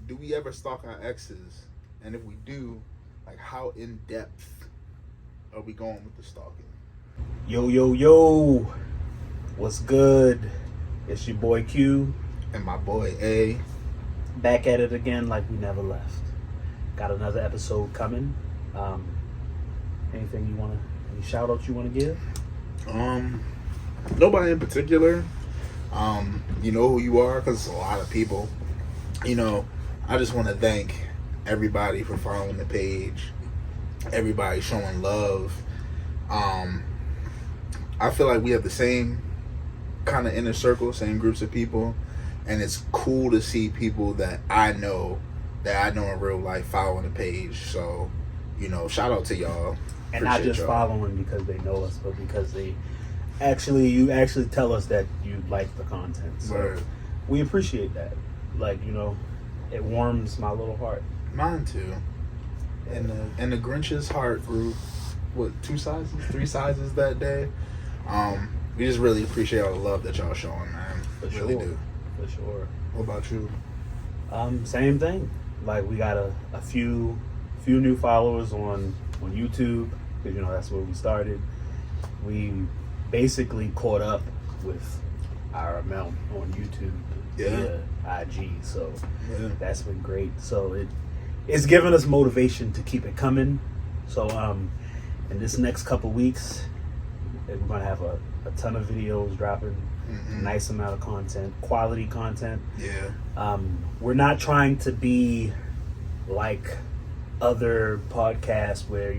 do we ever stalk our exes? And if we do, like, how in depth are we going with the stalking? Yo, what's good? It's your boy Q. And my boy A. Back at it again like we never left. Got another episode coming. Anything you want to, any shout outs you want to give? Nobody in particular. You know who you are, because it's a lot of people. I just want to thank everybody for following the page, everybody showing love. I feel like we have the same kind of inner circle, same groups of people, and it's cool to see people that I know in real life following the page. So, shout out to y'all. And not just following because they know us, but because you actually tell us that you like the content. So Word. We appreciate that. It warms my little heart. Mine too. And the Grinch's heart grew, 3 sizes that day. We just really appreciate all the love that y'all showing, man. For really sure. do. For sure. What about you? Same thing. Like, we got a few new followers on YouTube, because that's where we started. We basically caught up with our amount on YouTube via IG, so that's been great. So it's given us motivation to keep it coming. So in this next couple weeks, we're gonna have a ton of videos dropping. A nice amount of content, quality content. We're not trying to be like other podcasts where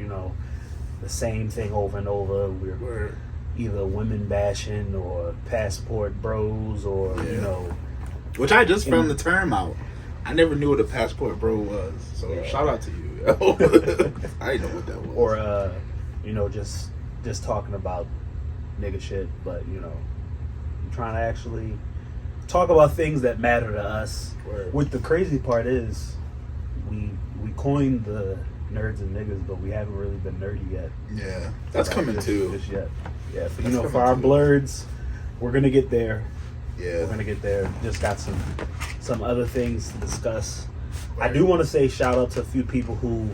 the same thing over and over. We're either women bashing or passport bros or which I just found the term out. I never knew what a passport bro was, so shout out to you. I didn't know what that was. Or just talking about nigga shit, but trying to actually talk about things that matter to us. Word. What the crazy part is, we coined the nerds and niggas, but we haven't really been nerdy yet. Yeah, that's coming too. Just yet. Yeah, for our blurs, we're gonna get there. Yeah, we're gonna get there. Just got some other things to discuss. Word. I do want to say shout out to a few people who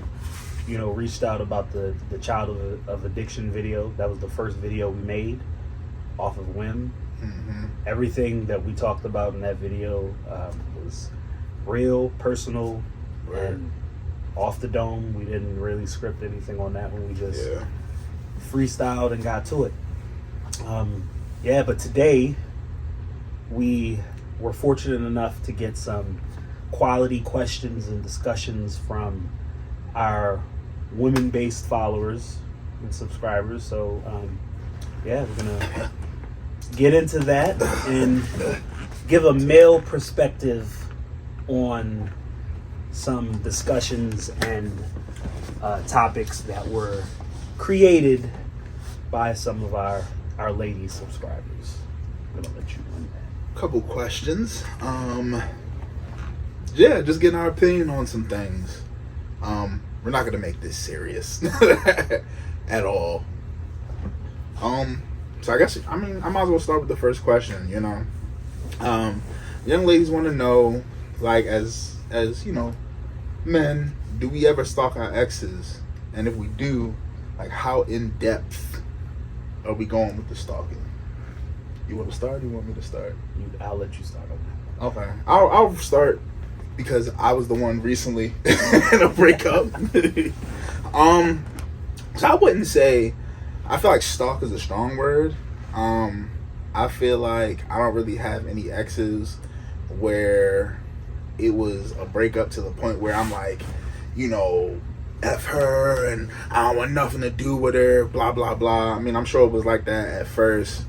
reached out about the child of addiction video. That was the first video we made off of whim. Everything that we talked about in that video was real, personal, and off the dome. We didn't really script anything on that one. We just freestyled and got to it. But today we were fortunate enough to get some quality questions and discussions from our women-based followers and subscribers. So we're gonna get into that and give a male perspective on some discussions and topics that were created by some of our lady subscribers. I'm gonna let you run that. Couple questions. Just getting our opinion on some things. We're not gonna make this serious at all. So I might as well start with the first question. Young ladies want to know, like, as men, do we ever stalk our exes? And if we do, like, how in depth are we going with the stalking? You want to start? Or you want me to start? I'll let you start on that. Okay, I'll start because I was the one recently in a breakup. So I wouldn't say. I feel like stalk is a strong word. I feel like I don't really have any exes where it was a breakup to the point where I'm like, F her and I don't want nothing to do with her, blah, blah, blah. I mean, I'm sure it was like that at first,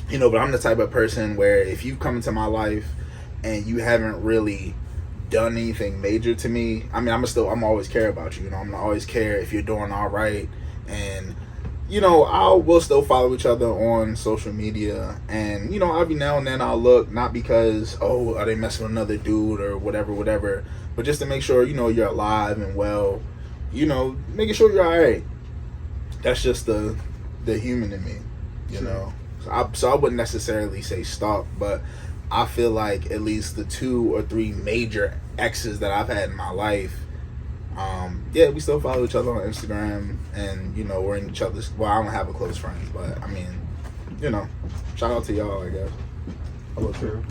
but I'm the type of person where if you come into my life and you haven't really done anything major to me, I mean, I'm always care about you, I'm gonna always care if you're doing all right. And we'll still follow each other on social media, and every now and then I'll look, not because are they messing with another dude or whatever, but just to make sure you're alive and well, making sure you're all right. That's just the human in me, So I wouldn't necessarily say stalk, but I feel like at least the 2 or 3 major exes that I've had in my life, yeah, we still follow each other on Instagram, and you know, we're in each other's. Well, I don't have a close friends, but I mean, you know, shout out to y'all, I guess. True.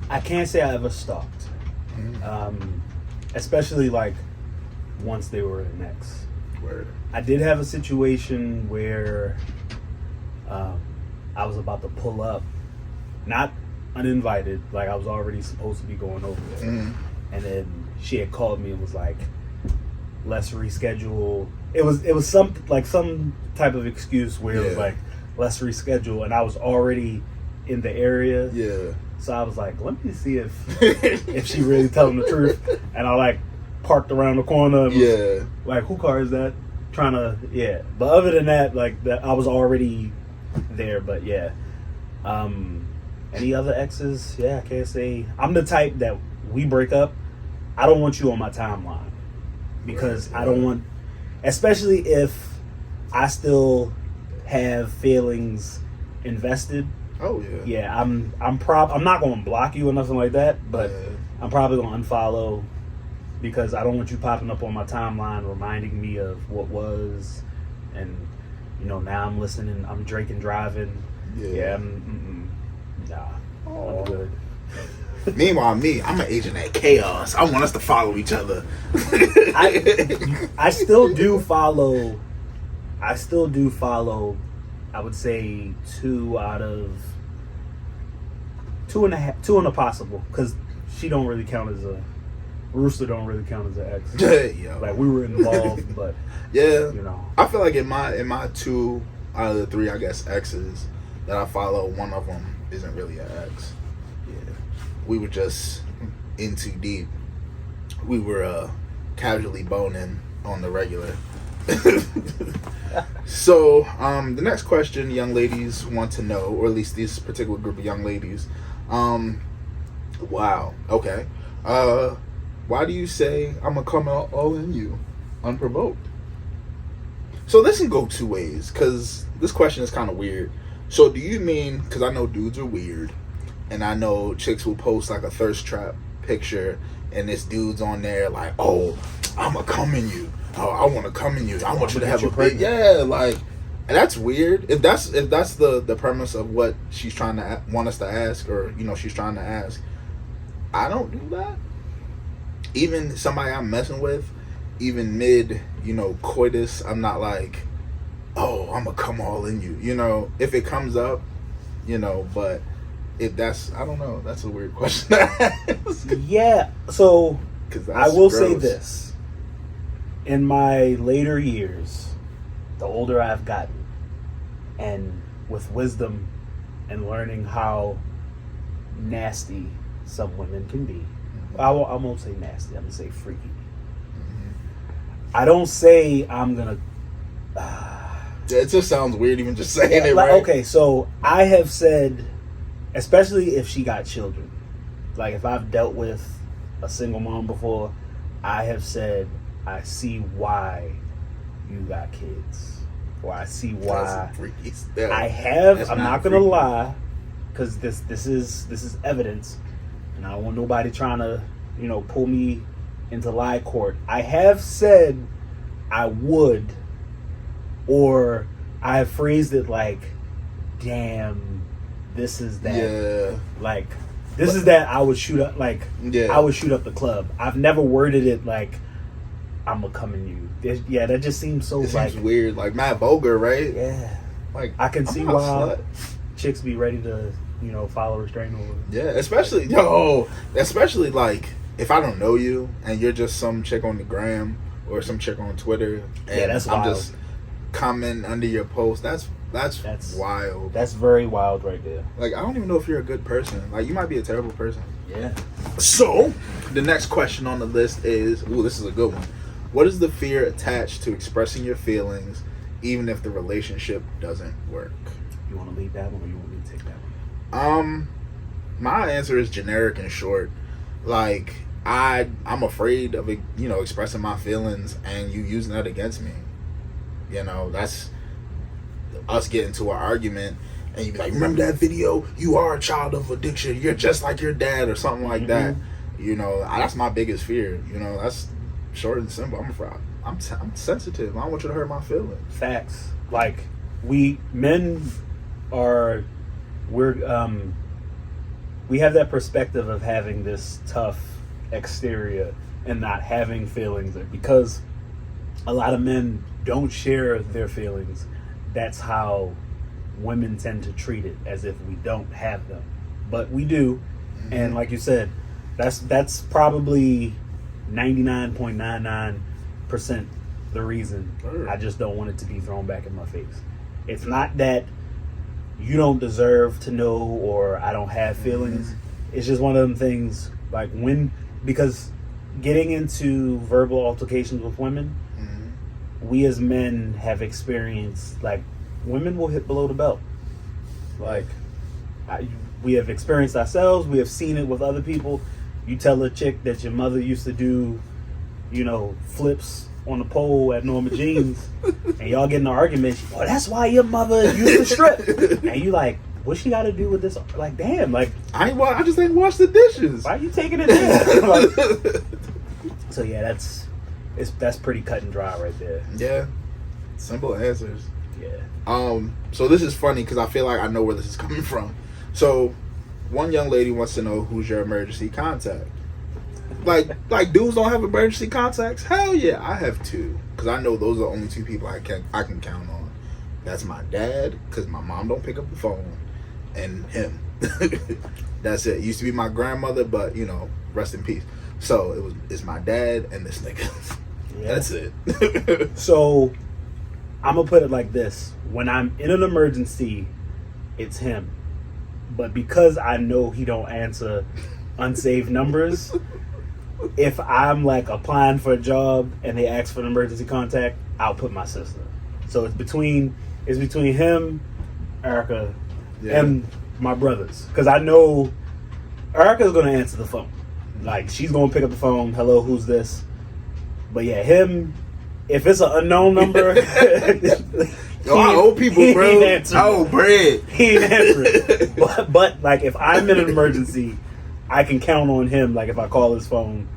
I can't say I ever stalked, especially like once they were an ex. Word. I did have a situation where I was about to pull up, not uninvited, like I was already supposed to be going over there, and then she had called me and was like, let's reschedule. It was some type of excuse where it was like, let's reschedule, and I was already in the area. Yeah. So I was like, let me see if she really telling the truth. And I like parked around the corner. And was like, who car is that? Trying to, yeah. But other than that, like that, I was already there. But yeah. Any other exes? Yeah, I can't say. I'm the type that we break up, I don't want you on my timeline. Because I don't want, especially if I still have feelings invested. Oh yeah. Yeah, I'm not going to block you or nothing like that, but I'm probably going to unfollow because I don't want you popping up on my timeline reminding me of what was, and you know, now I'm listening, I'm drinking, driving. Yeah, I'm good. Meanwhile, I'm an agent at chaos. I want us to follow each other. I still do follow. I would say 2 out of 2.5, 2 and a possible, because she don't really count as a Rooster. Don't really count as an ex. Like we were involved, but yeah, you know. I feel like in my 2 out of the 3, I guess, exes that I follow, one of them isn't really an ex. Yeah, we were just in too deep. We were casually boning on the regular. So, the next question young ladies want to know, or at least this particular group of young ladies, wow, okay. Why do you say I'm gonna come out all in you unprovoked? So this can go 2 ways, because this question is kind of weird. So do you mean, because I know dudes are weird, and I know chicks will post like a thirst trap picture, and this dude's on there like, oh, I'm gonna come in you. Oh, I want to come in you. I want you to have a big, like, and that's weird. If that's the premise of what she's trying to want us to ask, or you know, she's trying to ask, I don't do that. Even somebody I'm messing with, even mid, you know, coitus, I'm not like, oh, I'm gonna come all in you. You know, if it comes up, you know, but if that's, I don't know, that's a weird question to ask. Yeah. So I will gross. say this. In my later years, the older I've gotten, and with wisdom and learning how nasty some women can be, I won't say nasty, I'm going to say freaky. I don't say I'm going to... it just sounds weird even just saying it, like, right? Okay, so I have said, especially if she got children, like if I've dealt with a single mom before, I have said, I see why you got kids. Or I see why. I have. That's I'm not gonna lie, because this is evidence, and I don't want nobody trying to, you know, pull me into lie court. I have said I would, or I have phrased it like, "Damn, this is that." Yeah. Like, this is that I would shoot up. Like, I would shoot up the club. I've never worded it like, I'm gonna come in you. Yeah, that just seems so like weird, like Matt Boger, right? Yeah, like I can see why chicks be ready to, you know, file a restraining order. Yeah, especially like if I don't know you and you're just some chick on the gram or some chick on Twitter, and that's I'm wild. just commenting under your post. That's wild. That's very wild right there. Like, I don't even know if you're a good person. Like, you might be a terrible person. Yeah. So the next question on the list is, this is a good one. What is the fear attached to expressing your feelings, even if the relationship doesn't work? You want to lead that one, or you want me to take that one? My answer is generic and short. Like, I'm afraid of, you know, expressing my feelings and you using that against me. You know, that's us getting into an argument and you be like, remember that video? You are a child of addiction. You're just like your dad, or something like that. You know, that's my biggest fear. You know, that's short and simple. I'm sensitive. I don't want you to hurt my feelings. Facts. Like, men are, we have that perspective of having this tough exterior and not having feelings, because a lot of men don't share their feelings. That's how women tend to treat it, as if we don't have them, but we do. Mm-hmm. And like you said, that's probably 99.99% the reason. Sure. I just don't want it to be thrown back in my face. It's not that you don't deserve to know, or I don't have feelings. Mm-hmm. It's just one of them things, like, because getting into verbal altercations with women, mm-hmm. we as men have experienced, like, women will hit below the belt. Like, we have experienced ourselves. We have seen it with other people. You tell a chick that your mother used to do, you know, flips on the pole at Norma Jean's, and y'all get in an argument. Oh, that's why your mother used to strip. And you like, what she got to do with this? Like, damn, like, I just ain't wash the dishes. Why are you taking it there? Like, so yeah, that's pretty cut and dry right there. Yeah, simple answers. Yeah. So this is funny because I feel like I know where this is coming from. So, one young lady wants to know who's your emergency contact. Like dudes don't have emergency contacts? Hell yeah, I have two, because I know those are the only two people I can count on. That's my dad, because my mom don't pick up the phone, and him. That's it. Used to be my grandmother, but you know, rest in peace. So it's my dad and this nigga. Yeah. That's it. So I'm gonna put it like this: when I'm in an emergency, it's him. But because I know he don't answer unsaved numbers, if I'm like applying for a job and they ask for an emergency contact, I'll put my sister. So it's between him, Erica, and my brothers, because I know Erica's gonna answer the phone. Like, she's gonna pick up the phone. Hello, who's this? But yeah, him. If it's an unknown number, yo, I owe people, bro. I owe bread. He ain't answering. But like, if I'm in an emergency, I can count on him. Like, if I call his phone,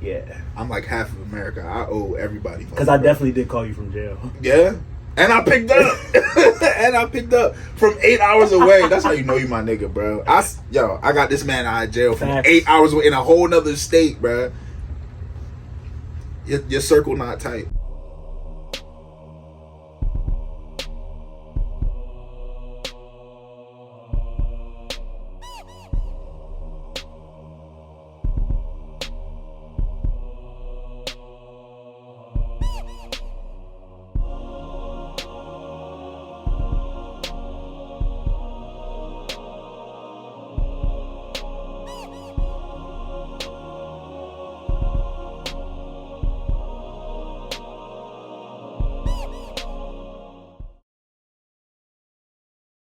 yeah. I'm like half of America. I owe everybody. Because I definitely did call you from jail. Yeah. And I picked up. And I picked up from 8 hours away. That's how you know you my nigga, bro. I got this man out of jail from 8 hours away in a whole nother state, bro. Your circle not tight.